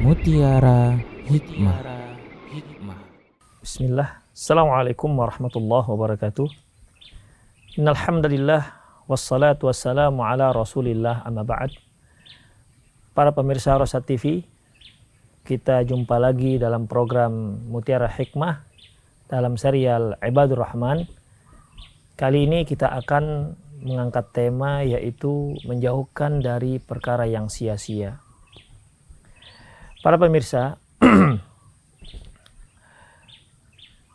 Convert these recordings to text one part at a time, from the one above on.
Mutiara Hikmah. Bismillah. Assalamualaikum warahmatullahi wabarakatuh. Innal hamdalillah wassalatu wassalamu ala Rasulillah amma ba'd. Para pemirsa Rosyad TV, kita jumpa lagi dalam program Mutiara Hikmah dalam serial Ibadur Rahman. Kali ini kita akan mengangkat tema yaitu menjauhkan dari perkara yang sia-sia. Para pemirsa,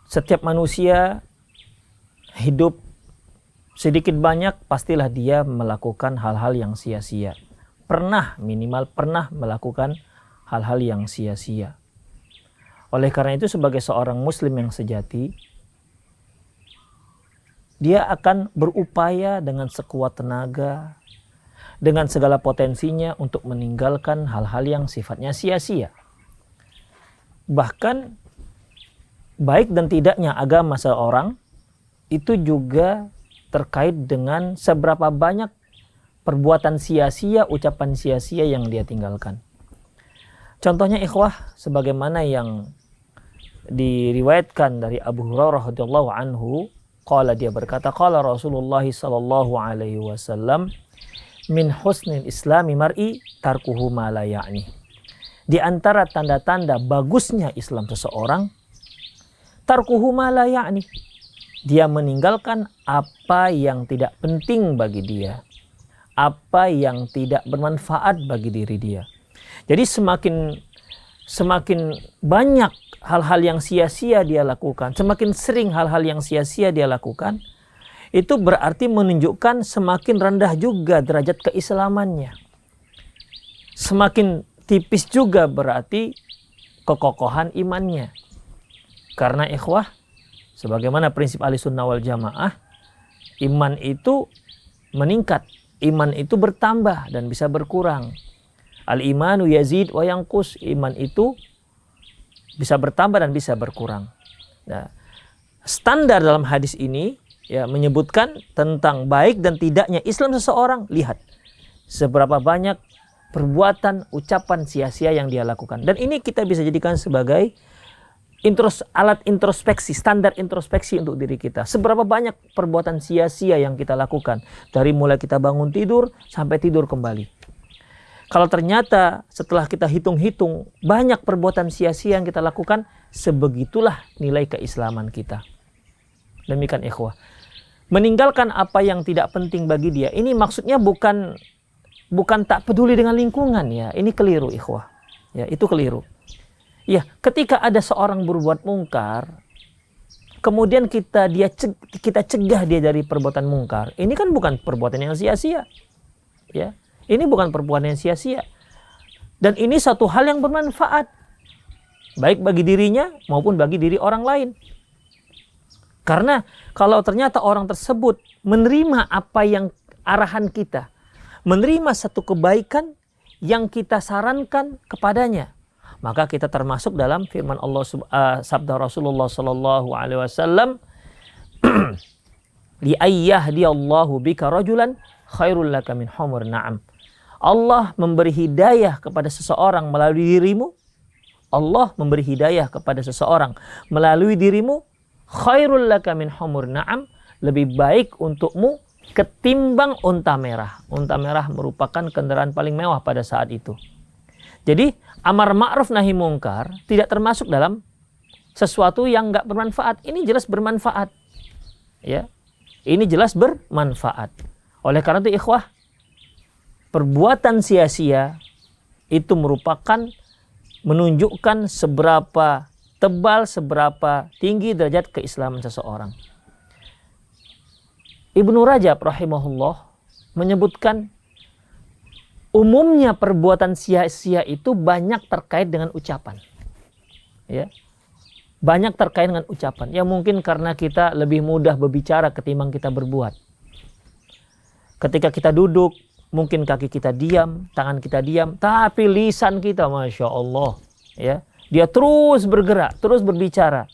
setiap manusia hidup sedikit banyak pastilah dia melakukan hal-hal yang sia-sia. Minimal pernah melakukan hal-hal yang sia-sia. Oleh karena itu sebagai seorang muslim yang sejati, dia akan berupaya dengan sekuat tenaga, dengan segala potensinya untuk meninggalkan hal-hal yang sifatnya sia-sia. Bahkan baik dan tidaknya agama seorang itu juga terkait dengan seberapa banyak perbuatan sia-sia, ucapan sia-sia yang dia tinggalkan. Contohnya ikhwah, sebagaimana yang diriwayatkan dari Abu Hurairah radhiyallahu anhu, qala, dia berkata, qala Rasulullah sallallahu alaihi wasallam, min husnil islami mar'i tarkuhu ma la ya'ni. Di antara tanda-tanda bagusnya Islam seseorang, tarkuhu ma la ya'ni, dia meninggalkan apa yang tidak penting bagi dia, apa yang tidak bermanfaat bagi diri dia. Jadi semakin banyak hal-hal yang sia-sia dia lakukan, semakin sering hal-hal yang sia-sia dia lakukan, itu berarti menunjukkan semakin rendah juga derajat keislamannya. Semakin tipis juga berarti kekokohan imannya. Karena ikhwah, sebagaimana prinsip Ahlussunnah wal Jamaah, iman itu meningkat, iman itu bertambah dan bisa berkurang. Al-imanu yazid wa yanqus, iman itu bisa bertambah dan bisa berkurang. Nah, standar dalam hadis ini ya menyebutkan tentang baik dan tidaknya Islam seseorang. Lihat seberapa banyak perbuatan, ucapan sia-sia yang dia lakukan. Dan ini kita bisa jadikan sebagai alat introspeksi, standar introspeksi untuk diri kita. Seberapa banyak perbuatan sia-sia yang kita lakukan dari mulai kita bangun tidur sampai tidur kembali. Kalau ternyata setelah kita hitung-hitung banyak perbuatan sia-sia yang kita lakukan, sebegitulah nilai keislaman kita. Demikian ikhwah. Meninggalkan apa yang tidak penting bagi dia, ini maksudnya bukan tak peduli dengan lingkungan ya. Ini keliru ikhwah. Ya, itu keliru. Ya, ketika ada seorang berbuat mungkar, kemudian kita cegah dia dari perbuatan mungkar, ini kan bukan perbuatan yang sia-sia. Ya, ini bukan perbuatan yang sia-sia. Dan ini satu hal yang bermanfaat, baik bagi dirinya maupun bagi diri orang lain. Karena kalau ternyata orang tersebut menerima apa yang arahan kita, menerima satu kebaikan yang kita sarankan kepadanya, maka kita termasuk dalam firman Allah, sabda Rasulullah sallallahu alaihi wasallam, li ayyahdiyallahu bika rajulan khairul laka min humur na'am. Allah memberi hidayah kepada seseorang melalui dirimu. Allah memberi hidayah kepada seseorang melalui dirimu, khairul laka min humur na'am, lebih baik untukmu ketimbang unta merah. Unta merah merupakan kendaraan paling mewah pada saat itu. Jadi amar ma'ruf nahi mungkar tidak termasuk dalam sesuatu yang enggak bermanfaat. Ini jelas bermanfaat. Ya. Ini jelas bermanfaat. Oleh karena itu ikhwah, perbuatan sia-sia itu merupakan menunjukkan seberapa tebal, seberapa tinggi derajat keislaman seseorang. Ibnu Rajab rahimahullah menyebutkan umumnya perbuatan sia-sia itu banyak terkait dengan ucapan. Ya. Banyak terkait dengan ucapan. Ya mungkin karena kita lebih mudah berbicara ketimbang kita berbuat. Ketika kita duduk, mungkin kaki kita diam, tangan kita diam, tapi lisan kita, Masya Allah, ya, dia terus bergerak, terus berbicara.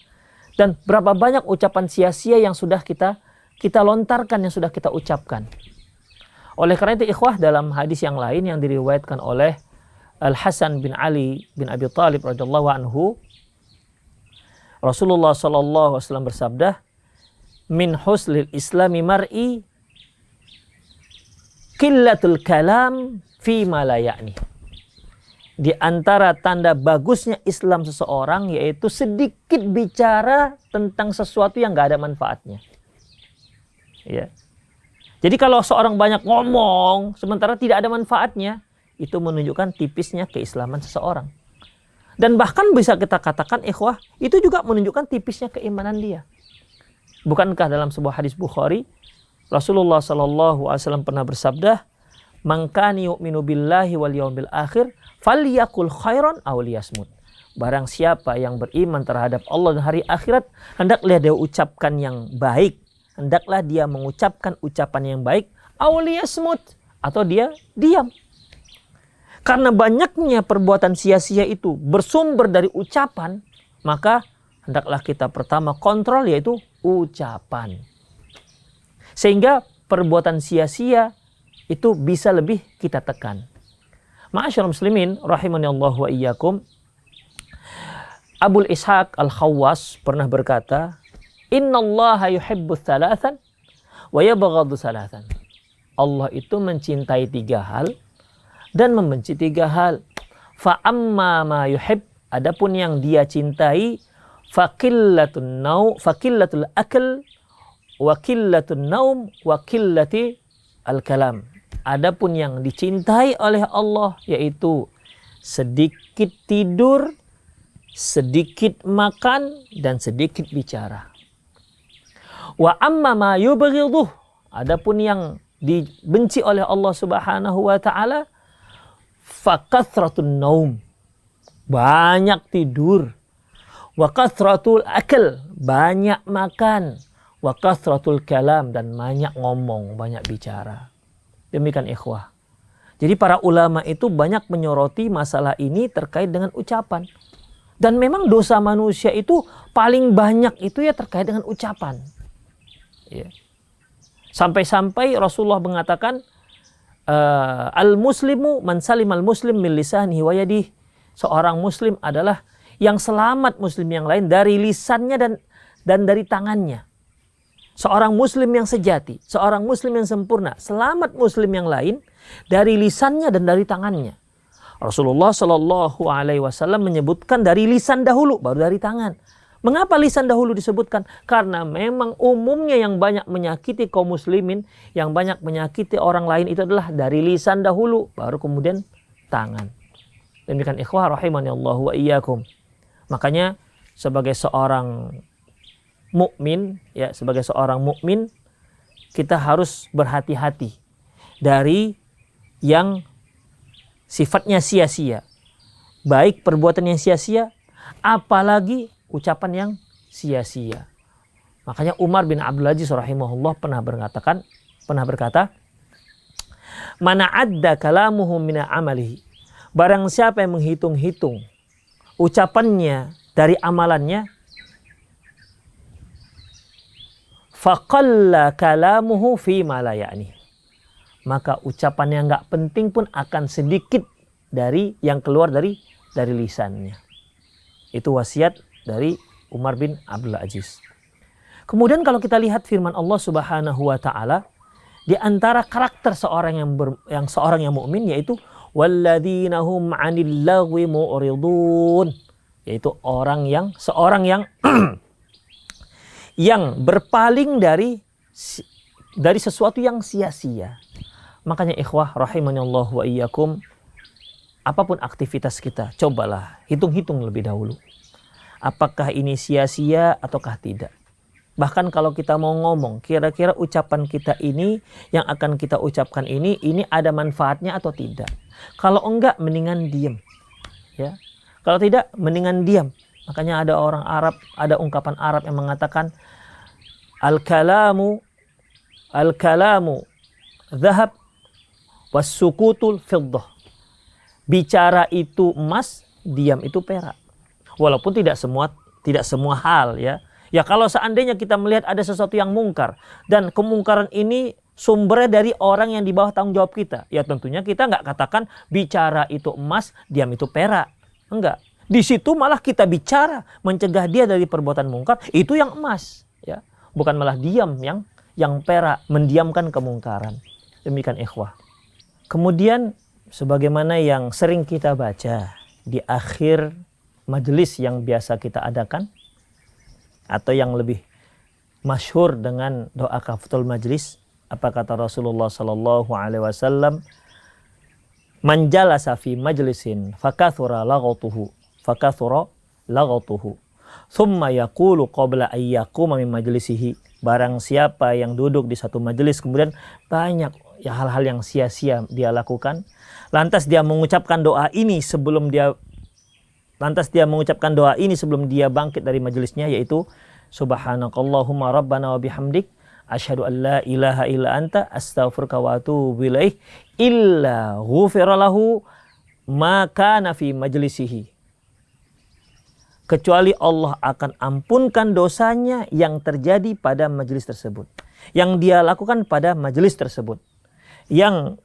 Dan berapa banyak ucapan sia-sia yang sudah kita lontarkan, yang sudah kita ucapkan. Oleh karena itu ikhwah, dalam hadis yang lain yang diriwayatkan oleh Al-Hasan bin Ali bin Abi Thalib radhiyallahu anhu, Rasulullah sallallahu alaihi wasallam bersabda, min husnil islami mar'i qillatul kalam fi ma la ya'ni. Di antara tanda bagusnya Islam seseorang yaitu sedikit bicara tentang sesuatu yang gak ada manfaatnya. Ya. Jadi kalau seorang banyak ngomong sementara tidak ada manfaatnya, itu menunjukkan tipisnya keislaman seseorang. Dan bahkan bisa kita katakan ikhwah, itu juga menunjukkan tipisnya keimanan dia. Bukankah dalam sebuah hadis Bukhari, Rasulullah sallallahu alaihi wasallam pernah bersabda, "Man kana yu'minu billahi wal yawmil akhir, falyakul khairan aw liyasmut." Barang siapa yang beriman terhadap Allah dan hari akhirat, hendaklah dia ucapkan yang baik, hendaklah dia mengucapkan ucapan yang baik, aw liyasmut, atau dia diam. Karena banyaknya perbuatan sia-sia itu bersumber dari ucapan, maka hendaklah kita pertama kontrol, yaitu ucapan. Sehingga perbuatan sia-sia itu bisa lebih kita tekan. Ma'asyiral muslimin rahimani Allah wa iyyakum, Abul Ishaq Al-Khawwas pernah berkata, "Innallaha yuhibbu thalathan wa yabghadu thalathan." Allah itu mencintai 3 hal dan membenci 3 hal. Fa amma ma yuhib, adapun yang dia cintai, faqillatul akal wa qillatun naum wa qillati al-kalam. Adapun yang dicintai oleh Allah yaitu sedikit tidur, sedikit makan, dan sedikit bicara. Wa amma ma yubghiduh, adapun yang dibenci oleh Allah Subhanahu wa taala, fakathratun naum, banyak tidur, wa kathratul akal, banyak makan, wa kathratul kalam, dan banyak ngomong, banyak bicara. Demikian ikhwah. Jadi para ulama itu banyak menyoroti masalah ini terkait dengan ucapan. Dan memang dosa manusia itu paling banyak itu ya terkait dengan ucapan. Ya. Sampai-sampai Rasulullah mengatakan, al-muslimu man salimal muslim min lisanihi wa yadihi. Seorang muslim adalah yang selamat muslim yang lain dari lisannya dan dari tangannya. Seorang muslim yang sejati, seorang muslim yang sempurna, selamat muslim yang lain dari lisannya dan dari tangannya. Rasulullah Shallallahu alaihi wasallam menyebutkan dari lisan dahulu baru dari tangan. Mengapa lisan dahulu disebutkan? Karena memang umumnya yang banyak menyakiti kaum muslimin, yang banyak menyakiti orang lain itu adalah dari lisan dahulu, baru kemudian tangan. Demikian ikhwah rahimani Allah wa iyyakum. Makanya sebagai seorang mukmin, ya, sebagai seorang mukmin kita harus berhati-hati dari yang sifatnya sia-sia. Baik perbuatan yang sia-sia, apalagi ucapan yang sia-sia. Makanya Umar bin Abdul Aziz rahimahullah pernah berkata, "Mana adda kalamuhu mina amalihi." Barang siapa yang menghitung-hitung ucapannya dari amalannya, faqalla kalamuhu fi ma la ya'ni. Maka ucapan yang enggak penting pun akan sedikit dari yang keluar dari lisannya. Itu wasiat dari Umar bin Abdul Aziz. Kemudian kalau kita lihat firman Allah Subhanahu wa taala, di antara karakter seorang yang mukmin yaitu walladzina hum 'anil lagwi mu'ridun, yaitu seorang yang yang berpaling dari sesuatu yang sia-sia. Makanya ikhwah rahimani Allah wa iyyakum, apapun aktivitas kita, cobalah hitung-hitung lebih dahulu. Apakah ini sia-sia ataukah tidak? Bahkan kalau kita mau ngomong, kira-kira ucapan kita ini, yang akan kita ucapkan ini ada manfaatnya atau tidak? Kalau enggak, mendingan diam. Ya. Kalau tidak, mendingan diam. Makanya ada ungkapan Arab yang mengatakan, Al-kalamu dhahab was-sukutul fiddah. Bicara itu emas, diam itu perak. Walaupun tidak semua hal, ya. Ya kalau seandainya kita melihat ada sesuatu yang mungkar dan kemungkaran ini sumbernya dari orang yang di bawah tanggung jawab kita. Ya tentunya kita nggak katakan bicara itu emas, diam itu perak. Enggak. Di situ malah kita bicara, mencegah dia dari perbuatan mungkar, itu yang emas. Ya. Bukan malah diam yang perak, mendiamkan kemungkaran. Demikian ikhwah. Kemudian sebagaimana yang sering kita baca di akhir majelis yang biasa kita adakan, atau yang lebih masyhur dengan doa kafatul majlis, apa kata Rasulullah sallallahu alaihi wasallam, man jalasa fi majlisin fakathura laghatuhu thumma yaqulu qabla ay yaquma min majlisihi, barang siapa yang duduk di satu majelis kemudian banyak ya hal-hal yang sia-sia dia lakukan, lantas dia mengucapkan doa ini sebelum dia bangkit dari majelisnya, yaitu subhanakallahumma rabbana wa bihamdik asyhadu an la ilaha illa anta astaghfiruka wa atubu ilaik illa ghufira lahu ma kana fi majlisihi, kecuali Allah akan ampunkan dosanya yang terjadi pada majelis tersebut, yang dia lakukan pada majelis tersebut, yang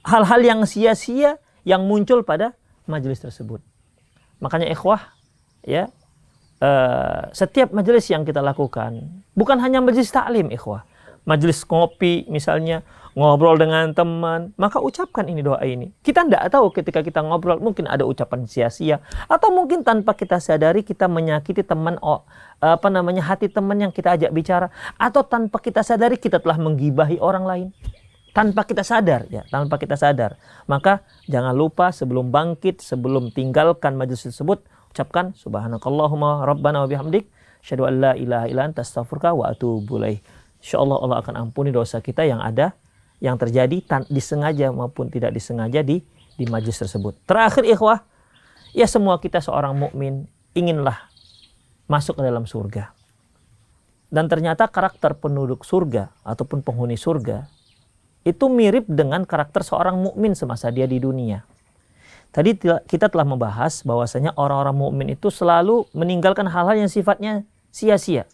hal-hal yang sia-sia yang muncul pada majelis tersebut. Makanya ikhwah, ya, setiap majelis yang kita lakukan, bukan hanya majelis taklim ikhwah, majelis ngopi misalnya, ngobrol dengan teman, maka ucapkan ini doa ini. Kita tidak tahu ketika kita ngobrol mungkin ada ucapan sia-sia, atau mungkin tanpa kita sadari kita menyakiti teman, hati teman yang kita ajak bicara, atau tanpa kita sadari kita telah menggibahi orang lain. Tanpa kita sadar, Maka jangan lupa sebelum bangkit, sebelum tinggalkan majelis tersebut, ucapkan subhanakallahumma rabbana wa bihamdik asyhadu an la ilaha illa anta astaghfiruka wa atubu ilaik. Insyaallah Allah akan ampuni dosa kita yang ada, yang terjadi disengaja maupun tidak disengaja di majelis tersebut. Terakhir ikhwah, ya semua kita seorang mukmin inginlah masuk ke dalam surga. Dan ternyata karakter penduduk surga ataupun penghuni surga itu mirip dengan karakter seorang mukmin semasa dia di dunia. Tadi kita telah membahas bahwasanya orang-orang mukmin itu selalu meninggalkan hal-hal yang sifatnya sia-sia.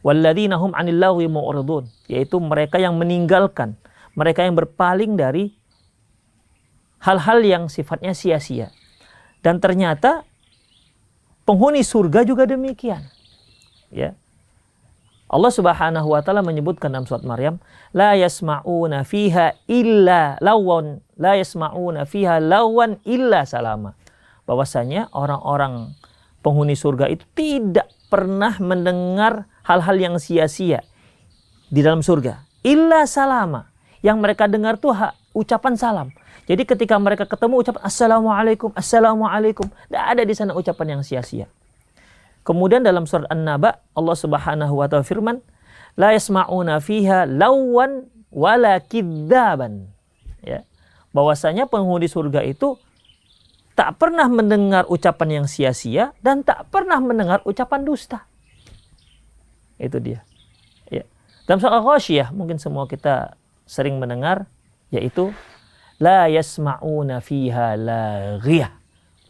Walladzina hum 'anil lagwi mu'ridun, yaitu mereka yang meninggalkan, mereka yang berpaling dari hal-hal yang sifatnya sia-sia. Dan ternyata penghuni surga juga demikian. Ya. Allah Subhanahu wa taala menyebutkan dalam surat Maryam, la yasma'una fiha lawan illa salama. Bahwasanya orang-orang penghuni surga itu tidak pernah mendengar hal-hal yang sia-sia di dalam surga. Illa salama. Yang mereka dengar tuh ucapan salam. Jadi ketika mereka ketemu ucapan assalamualaikum, assalamualaikum. Tidak ada di sana ucapan yang sia-sia. Kemudian dalam surat An-Naba Allah Subhanahu wa taala firman, la yasma'una fiha lawan wala kidzaban. Ya. Bahwasanya penghuni surga itu tak pernah mendengar ucapan yang sia-sia dan tak pernah mendengar ucapan dusta. Itu dia. Ya. Dalam surat Al-Ghasyiyah mungkin semua kita sering mendengar, yaitu la yasma'una fiha laghiyah.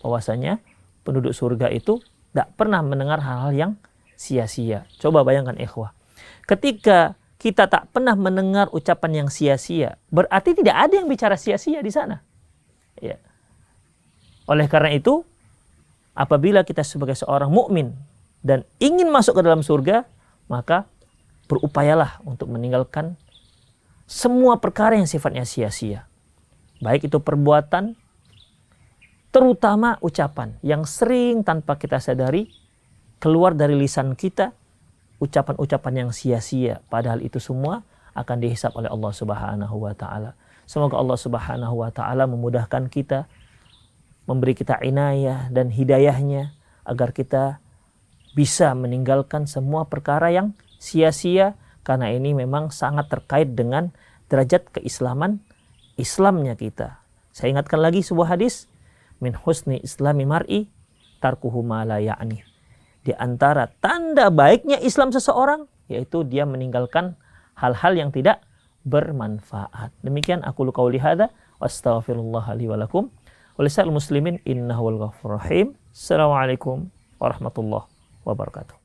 Bahwasanya penduduk surga itu tidak pernah mendengar hal-hal yang sia-sia. Coba bayangkan ikhwah. Ketika kita tak pernah mendengar ucapan yang sia-sia, berarti tidak ada yang bicara sia-sia di sana. Ya. Oleh karena itu, apabila kita sebagai seorang mukmin dan ingin masuk ke dalam surga, maka berupayalah untuk meninggalkan semua perkara yang sifatnya sia-sia. Baik itu perbuatan, terutama ucapan yang sering tanpa kita sadari keluar dari lisan kita, ucapan-ucapan yang sia-sia, padahal itu semua akan dihisab oleh Allah Subhanahu wa taala. Semoga Allah Subhanahu wa taala memudahkan kita, memberi kita inayah dan hidayahnya agar kita bisa meninggalkan semua perkara yang sia-sia, karena ini memang sangat terkait dengan derajat keislaman, Islamnya kita. Saya ingatkan lagi sebuah hadis, min husni islami mar'i tarkuhu ma la ya'ni. Di antara tanda baiknya Islam seseorang, yaitu dia meninggalkan hal-hal yang tidak bermanfaat. Demikian aku qauli hadza wa astaghfirullah li wa lakum wa lisal muslimin innahu wal ghafurur rahim. Assalamualaikum warahmatullahi wabarakatuh.